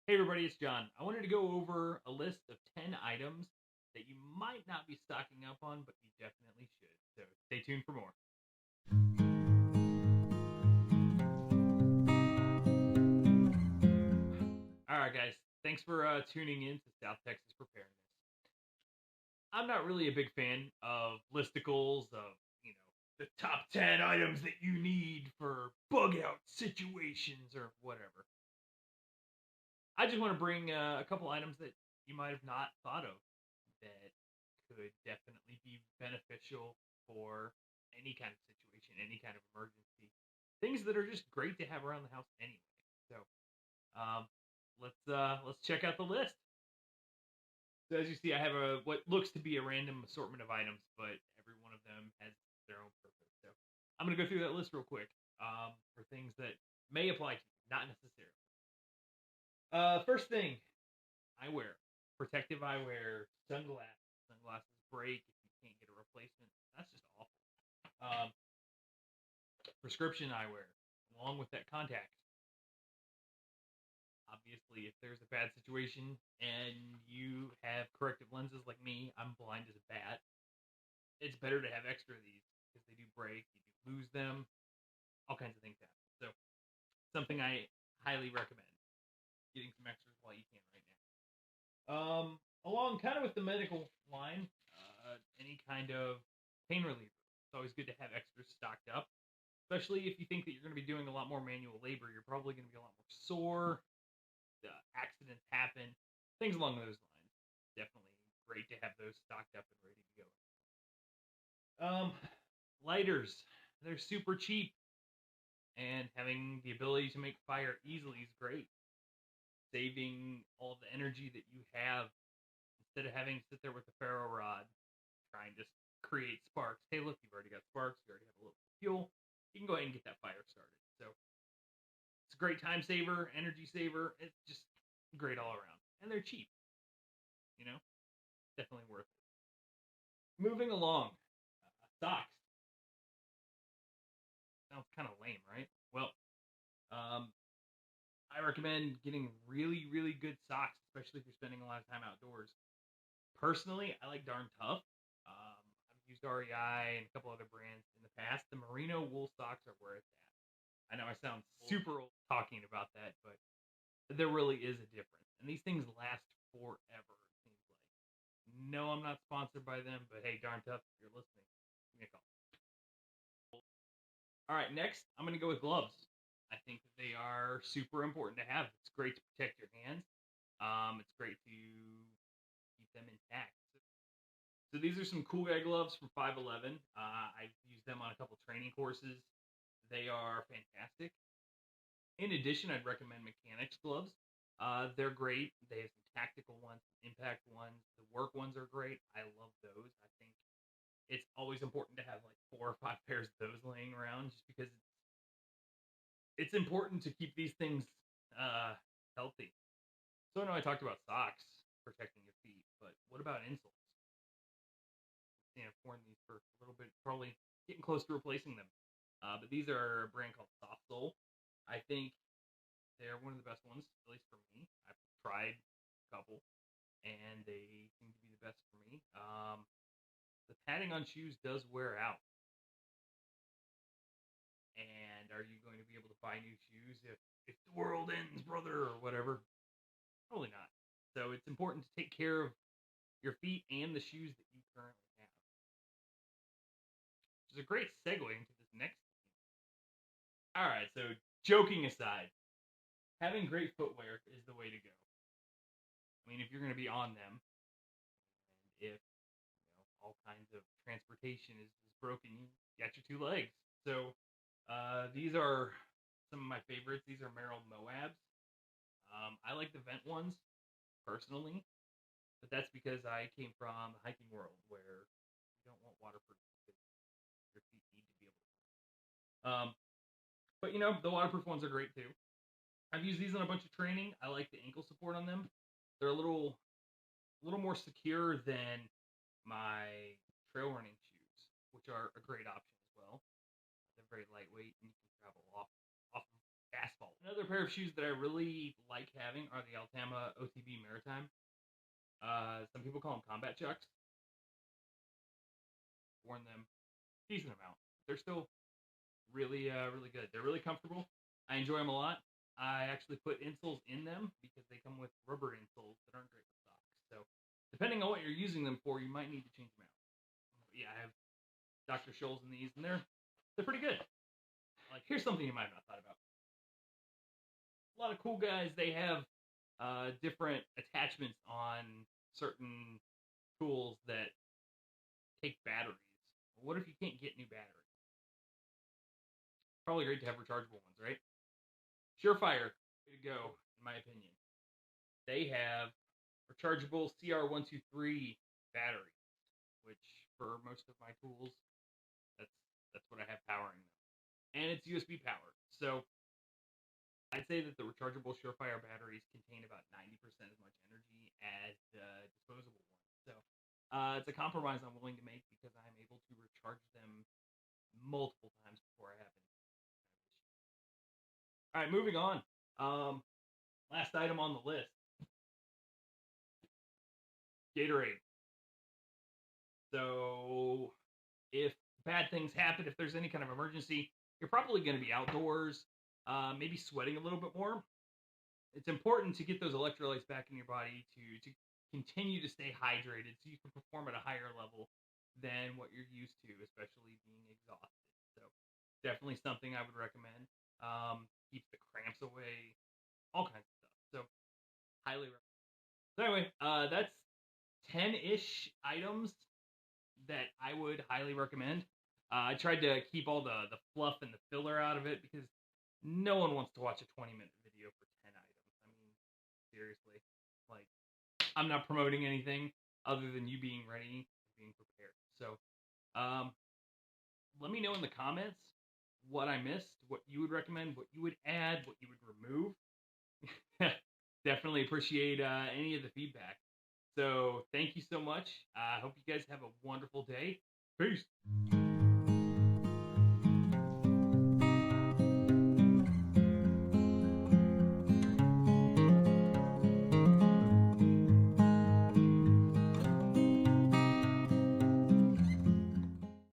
Hey everybody, it's John. I wanted to go over a list of 10 items that you might not be stocking up on, but you definitely should. So stay tuned for more. All right, guys. Thanks for tuning in to South Texas Preparedness. I'm not really a big fan of listicles of, the top 10 items that you need for bug out situations or whatever. I just want to bring a couple items that you might have not thought of that could definitely be beneficial for any kind of situation, any kind of emergency. Things that are just great to have around the house anyway. So um, let's check out the list. So as you see, I have a what looks to be a random assortment of items, but every one of them has their own purpose. So I'm gonna go through that list real quick for things that may apply to you, not necessarily. First thing, eyewear, protective eyewear, sunglasses. Sunglasses break if you can't get a replacement. That's just awful. Um, Prescription eyewear, along with that contact. Obviously, if there's a bad situation and you have corrective lenses like me, I'm blind as a bat. It's better to have extra of these because they do break, you do lose them, all kinds of things happen. So, something I highly recommend getting some extras while you can right now. Along kind of with the medical line, any kind of pain reliever. It's always good to have extras stocked up, especially if you think that you're going to be doing a lot more manual labor. You're probably going to be a lot more sore. Accidents happen, things along those lines. Definitely great to have those stocked up and ready to go. Lighters, they're super cheap, and having the ability to make fire easily is great. Saving all the energy that you have instead of having to sit there with the ferro rod trying to create sparks. Hey, look, you've already got sparks. You already have a little fuel. You can go ahead and get that fire started. So it's a great time saver, energy saver. It's just great all around, and they're cheap. You know, definitely worth it. Moving along, socks. Sounds kind of lame, right? Well, um, I recommend getting really, really good socks, especially if you're spending a lot of time outdoors. Personally, I like Darn Tough. I've used REI and a couple other brands in the past. The merino wool socks are where it's at. I know I sound super old talking about that, but there really is a difference. And these things last forever, it seems like. No, I'm not sponsored by them, but hey, Darn Tough, if you're listening, give me a call. All right, next, I'm going to go with gloves. I think that they are super important to have. It's great to protect your hands. It's great to keep them intact. So these are some cool guy gloves from 511. I've used them on a couple training courses. They are fantastic. In addition, I'd recommend mechanics gloves. They're great. They have some tactical ones, impact ones. The work ones are great. I love those. I think it's always important to have like 4 or 5 pairs of those laying around just because it's important to keep these things healthy. So I know I talked about socks protecting your feet, but what about insoles? I've worn these for a little bit, probably getting close to replacing them. But these are a brand called Soft Sole. I think they're one of the best ones, at least for me. I've tried a couple, and they seem to be the best for me. The padding on shoes does wear out. And are you going to be able to buy new shoes if the world ends, brother, or whatever? Probably not. So it's important to take care of your feet and the shoes that you currently have. Which is a great segue into this next thing. All right, so joking aside, having great footwear is the way to go. I mean, if you're going to be on them, and if all kinds of transportation is broken, you got your 2 legs. So these are some of my favorites. These are Merrell Moabs. I like the vent ones personally, but that's because I came from the hiking world where you don't want waterproof because your feet need to be able to. But the waterproof ones are great too. I've used these on a bunch of training. I like the ankle support on them. They're a little more secure than my trail running shoes, which are a great option as well. They're very lightweight and you can travel off of asphalt. Another pair of shoes that I really like having are the Altama OTB Maritime. Some people call them combat chucks. Worn them a decent amount. They're still really, really good. They're really comfortable. I enjoy them a lot. I actually put insoles in them because they come with rubber insoles that aren't great for socks. So, depending on what you're using them for, you might need to change them out. Yeah, I have Dr. Scholl's in these, and they're pretty good. Like, here's something you might have not thought about. A lot of cool guys, they have different attachments on certain tools that take batteries. What if you can't get new batteries? Probably great to have rechargeable ones, right? Surefire, way to go, in my opinion. They have rechargeable CR123 batteries, which for most of my tools, that's what I have powering them. And it's USB powered. So I'd say that the rechargeable Surefire batteries contain about 90% as much energy as the disposable ones. So it's a compromise I'm willing to make because I'm able to recharge them multiple times before I have any. All right, moving on. Last item on the list. Gatorade. So if bad things happen, if there's any kind of emergency, you're probably going to be outdoors, maybe sweating a little bit more. It's important to get those electrolytes back in your body to continue to stay hydrated so you can perform at a higher level than what you're used to, especially being exhausted. So definitely something I would recommend. Keeps the cramps away, all kinds of stuff. So highly recommend. So anyway, that's 10-ish items that I would highly recommend. I tried to keep all the fluff and the filler out of it because no one wants to watch a 20-minute video for 10 items. I mean, seriously. Like, I'm not promoting anything other than you being ready, being prepared. So, let me know in the comments what I missed, what you would recommend, what you would add, what you would remove. Definitely appreciate any of the feedback. So thank you so much. I hope you guys have a wonderful day. Peace.